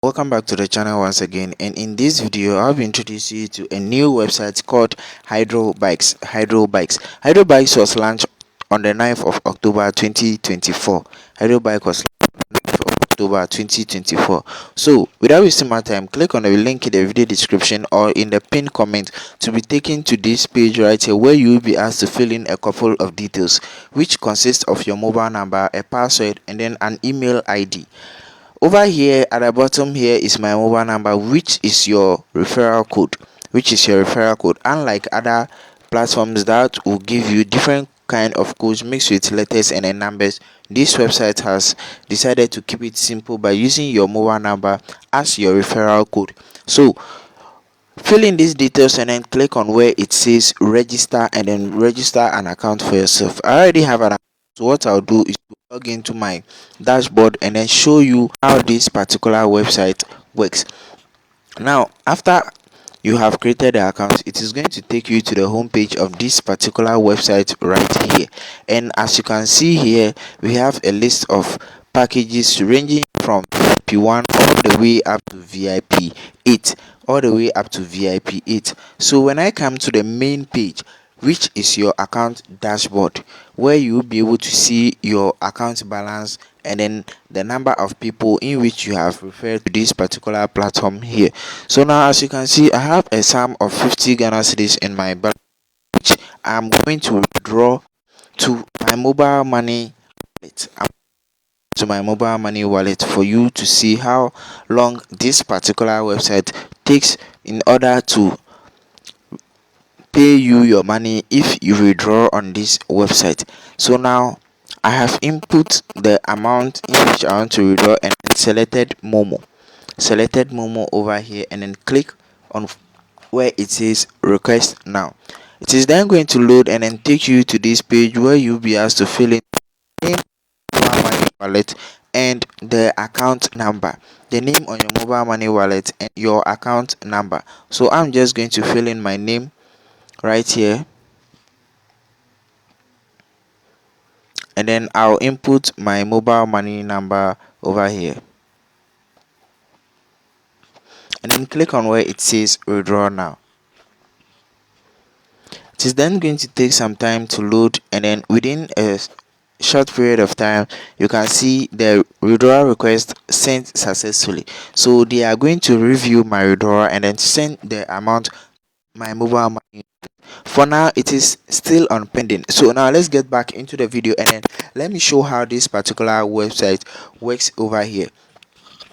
Welcome back to the channel once again, and in this video I'll be introducing you to a new website called Hydro Bikes was launched on the 9th of October 2024. Hydrobike was launched on the 9th of October 2024. So without wasting my time, click on the link in the video description or in the pinned comment to be taken to this page right here, where you will be asked to fill in a couple of details, which consists of your mobile number, a password, and then an email ID. Over here at the bottom here is my mobile number, which is your referral code. Unlike other platforms that will give you different kind of codes mixed with letters and then numbers, this website has decided to keep it simple by using your mobile number as your referral code. So fill in these details and then click on where it says register, and then register an account for yourself. I already have an account, so what I'll do is to log into my dashboard and then show you how this particular website works. Now, after you have created the account, it is going to take you to the home page of this particular website right here. And as you can see here, we have a list of packages ranging from VIP1 all the way up to VIP 8. So when I come to the main page, which is your account dashboard, where you will be able to see your account balance and then the number of people in which you have referred to this particular platform here. So now, as you can see, I have a sum of 50 Ghana cedis in my balance, which I'm going to withdraw to my mobile money wallet. For you to see how long this particular website takes in order to pay you your money if you withdraw on this website. So now I have input the amount in which I want to withdraw and selected Momo over here, and then click on where it says request now. It is then going to load and then take you to this page where you'll be asked to fill in name, mobile money wallet, and the account number, the name on your mobile money wallet and your account number. So I'm just going to fill in my name right here, and then I'll input my mobile money number over here, and then click on where it says withdraw now. It is then going to take some time to load, and then within a short period of time you can see the withdrawal request sent successfully. So they are going to review my withdrawal and then send the amount my mobile money. For now it is still on pending. So now let's get back into the video and then let me show how this particular website works over here.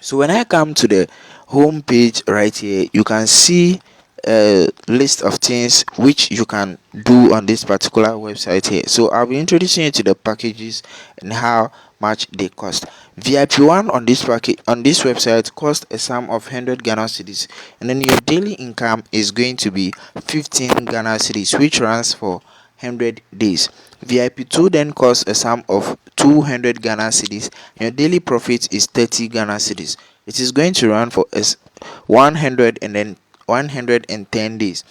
So when I come to the home page right here, you can see a list of things which you can do on this particular website here. So I'll be introducing you to the packages and how much they cost. VIP1 on this website costs a sum of 100 Ghana cedis, and then your daily income is going to be 15 Ghana cedis, which runs for 100 days. VIP2 then costs a sum of 200 Ghana cedis. Your daily profit is 30 Ghana cedis. It is going to run for 100 and then 110 days.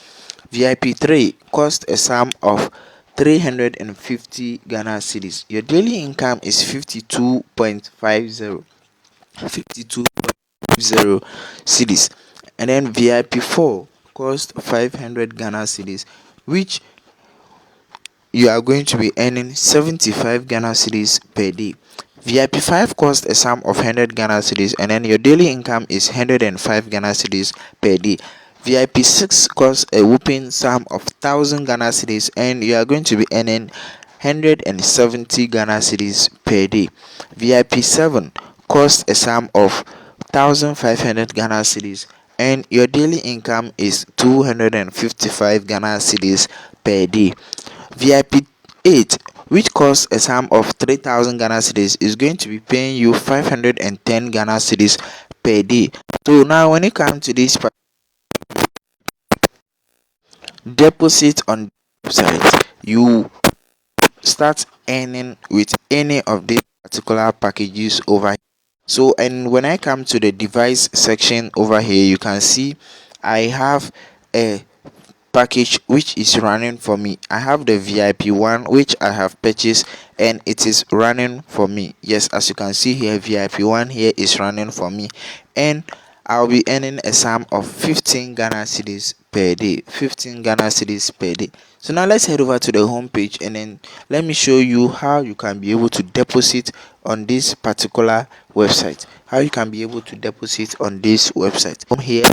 VIP3 costs a sum of 350 Ghana cedis. Your daily income is 52.50 cedis. And then VIP4 costs 500 Ghana cedis, which you are going to be earning 75 Ghana cedis per day. VIP5 costs a sum of 100 Ghana cedis, and then your daily income is 105 Ghana cedis per day. VIP6 costs a whooping sum of 1000 Ghana cedis, and you are going to be earning 170 Ghana cedis per day. VIP7 costs a sum of 1500 Ghana cedis, and your daily income is 255 Ghana cedis per day. VIP 8, which costs a sum of 3000 Ghana cedis, is going to be paying you 510 Ghana cedis per day. So now when you come to this deposit on the website, you start earning with any of these particular packages over here. So, and when I come to the device section over here, you can see I have a package which is running for me. I have the VIP1 which I have purchased and it is running for me. Yes, as you can see here, VIP1 here is running for me, and I'll be earning a sum of 15 Ghana cedis per day. 15 Ghana cedis per day. So now let's head over to the home page, and then let me show you how you can be able to deposit on this particular website. How you can be able to deposit on this website. From here,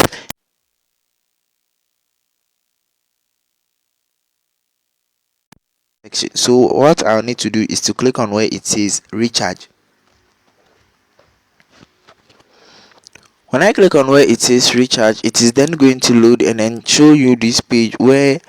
so what I'll need to do is to click on where it says recharge. When I click on where it says recharge, it is then going to load and then show you this page where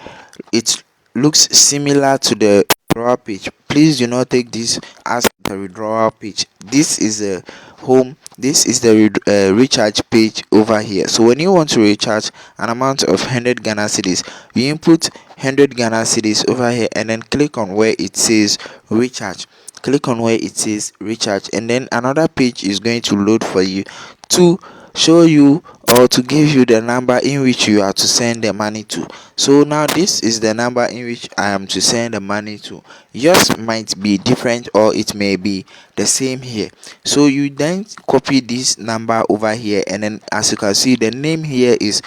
it looks similar to the withdrawal page. Please do not take this as the withdrawal page. This is the home. This is the recharge page over here. So when you want to recharge an amount of 100 Ghana cedis, you input 100 Ghana cedis over here and then click on where it says recharge. Click on where it says recharge, and then another page is going to load for you to show you or to give you the number in which you are to send the money to. So now this is the number in which I am to send the money to. Yours might be different or it may be the same here. So you then copy this number over here, and then as you can see, the name here is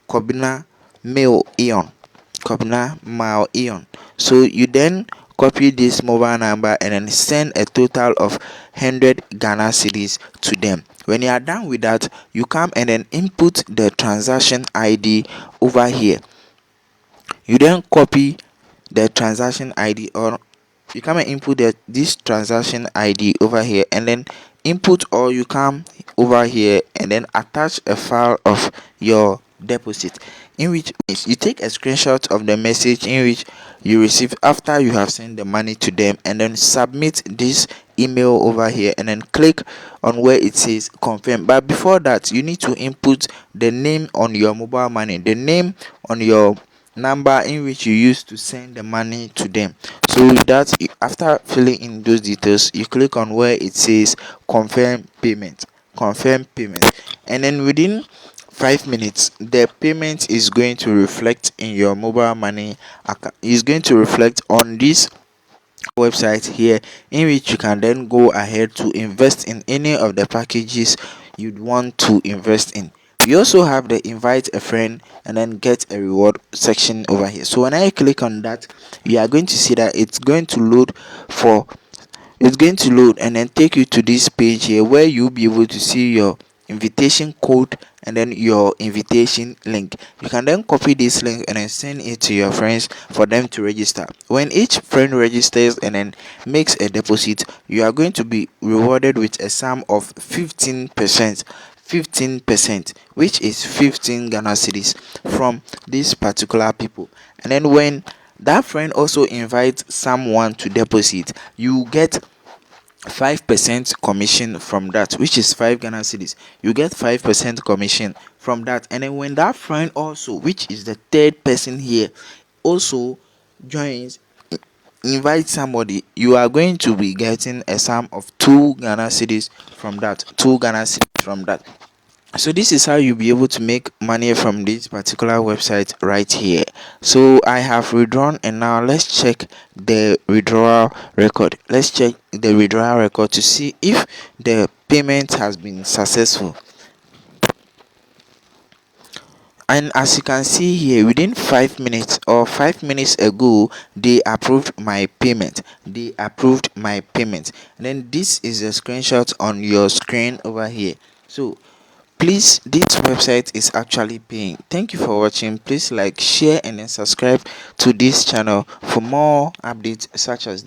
Kobina Mail Eon. Kobina Mail Eon. So you then copy this mobile number and then send a total of 100 Ghana cedis to them. When you are done with that, you come and then input the transaction ID over here. You then copy the transaction ID, or you come and input this transaction ID over here and then input, or you come over here and then attach a file of your deposit, in which you take a screenshot of the message in which you receive after you have sent the money to them, and then submit this email over here and then click on where it says confirm. But before that, you need to input the name on your mobile money, the name on your number in which you used to send the money to them. So with that, after filling in those details, you click on where it says confirm payment. Confirm payment, and then within 5 minutes the payment is going to reflect in your mobile money account. Is going to reflect on this website here, in which you can then go ahead to invest in any of the packages you'd want to invest in. We also have the invite a friend and then get a reward section over here. So when I click on that, you are going to see that it's going to load and then take you to this page here, where you'll be able to see your invitation code and then your invitation link. You can then copy this link and then send it to your friends for them to register. When each friend registers and then makes a deposit, you are going to be rewarded with a sum of 15%, which is 15 Ghana cedis from these particular people. And then when that friend also invites someone to deposit, you get 5% commission from that, which is 5 Ghana cedis. You get 5% commission from that. And then when that friend also, which is the third person here, also joins, invite somebody, you are going to be getting a sum of 2 Ghana cedis from that. 2 Ghana cedis from that. So this is how you'll be able to make money from this particular website right here. So I have withdrawn, and now let's check the withdrawal record. Let's check the withdrawal record to see if the payment has been successful. And as you can see here, within 5 minutes or 5 minutes ago, they approved my payment. And then this is a screenshot on your screen over here. So please, this website is actually paying. Thank you for watching. Please like, share and then subscribe to this channel for more updates such as